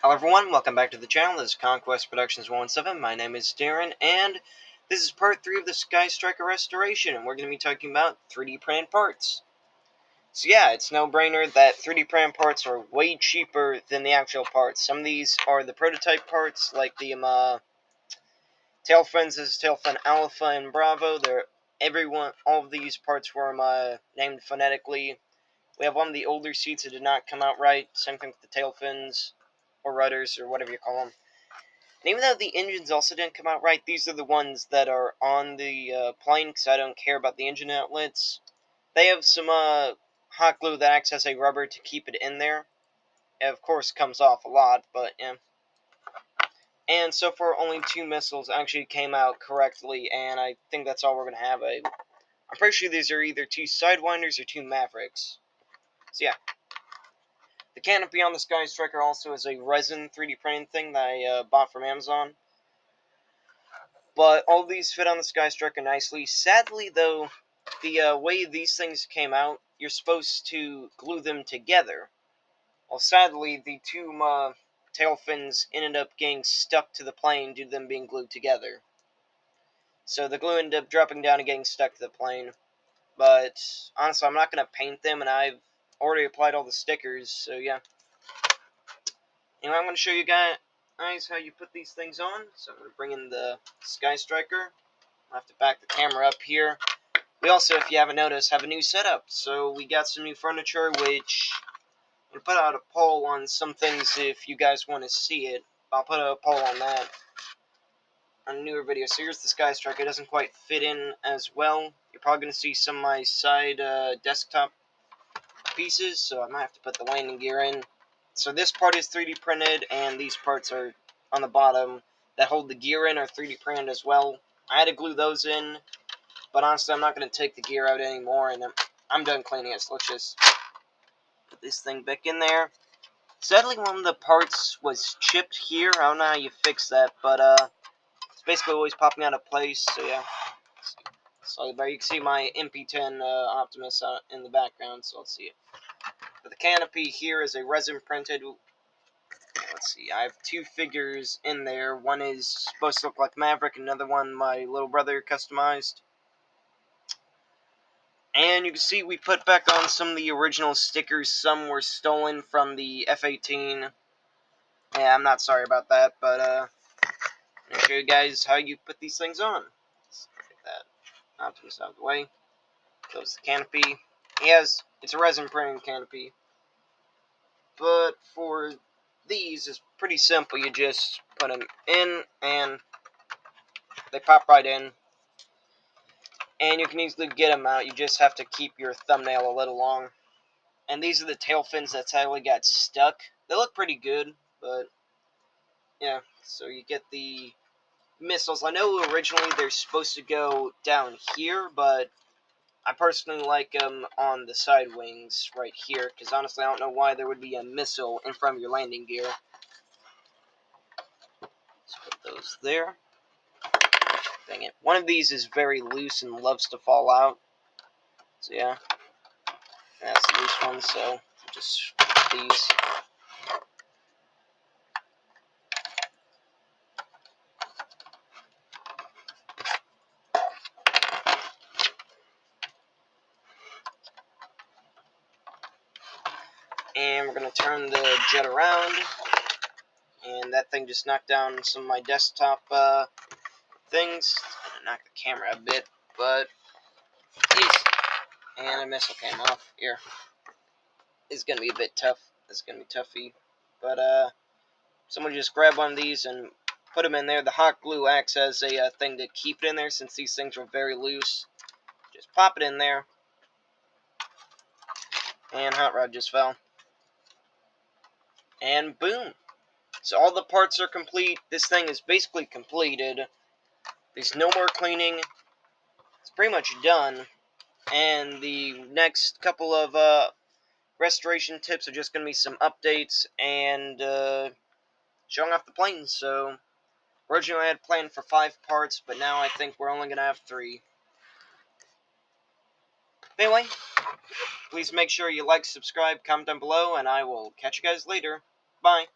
Hello everyone, welcome back to the channel. This is Conquest Productions 117. My name is Darren, and this is part 3 of the Skystriker restoration, and we're going to be talking about 3D printed parts. So yeah, it's no brainer that 3D printed parts are way cheaper than the actual parts. Some of these are the prototype parts, like the Tailfins. This is Tailfin Alpha and Bravo. All of these parts were named phonetically. We have one of the older seats that did not come out right. Same thing with the tail fins, or rudders, or whatever you call them. And even though the engines also didn't come out right, these are the ones that are on the plane, because I don't care about the engine outlets. They have some hot glue that acts as a rubber to keep it in there. It, of course, comes off a lot, but yeah. And so far, only 2 missiles actually came out correctly, and I think that's all we're going to have. I'm pretty sure these are either 2 Sidewinders or 2 Mavericks. So yeah. The canopy on the Skystriker also is a resin 3D printing thing that I bought from Amazon. But all these fit on the Skystriker nicely. Sadly, though, the way these things came out, you're supposed to glue them together. Well, sadly, the 2 tail fins ended up getting stuck to the plane due to them being glued together. So the glue ended up dropping down and getting stuck to the plane. But honestly, I'm not going to paint them, and I've already applied all the stickers, so yeah. Anyway, I'm going to show you guys how you put these things on. So I'm going to bring in the Skystriker. I'll have to back the camera up here. We also, if you haven't noticed, have a new setup. So we got some new furniture, which I'm going to put out a poll on some things if you guys want to see it. I'll put a poll on that on a newer video. So here's the Skystriker. It doesn't quite fit in as well. You're probably going to see some of my side desktop pieces, so I might have to put the landing gear in. So this part is 3D printed, and these parts are on the bottom that hold the gear in are 3D printed as well. I had to glue those in, but honestly, I'm not going to take the gear out anymore, and I'm done cleaning it, so let's just put this thing back in there. Sadly, one of the parts was chipped here. I don't know how you fix that, but it's basically always popping out of place, so yeah. So there you can see my MP10 Optimus in the background, so let's see it. But the canopy here is a resin printed. Let's see, I have 2 figures in there. One is supposed to look like Maverick, another one my little brother customized. And you can see we put back on some of the original stickers. Some were stolen from the F-18. Yeah, I'm not sorry about that, but I'm going to show you guys how you put these things on. Let's get that Optimus out of the way. Close the canopy. It's a resin printing canopy. But for these, it's pretty simple. You just put them in, and they pop right in. And you can easily get them out. You just have to keep your thumbnail a little long. And these are the tail fins that sadly got stuck. They look pretty good, but yeah. So you get the missiles. I know originally they're supposed to go down here, but I personally like them on the side wings right here, because honestly I don't know why there would be a missile in front of your landing gear. Let's put those there. Dang it. One of these is very loose and loves to fall out. So yeah. That's the loose one, so just these. And we're going to turn the jet around. And that thing just knocked down some of my desktop things. I'm gonna knock the camera a bit, but geez. And a missile came off. Here. It's gonna be a bit tough. It's gonna be toughy. But someone just grab one of these and put them in there. The hot glue acts as a thing to keep it in there, since these things are very loose. Just pop it in there. And hot rod just fell. And boom. So all the parts are complete. This thing is basically completed. There's no more cleaning. It's pretty much done. And the next couple of restoration tips are just going to be some updates and showing off the plane. So originally I had planned for 5 parts, but now I think we're only going to have 3. Anyway, please make sure you like, subscribe, comment down below, and I will catch you guys later. Bye.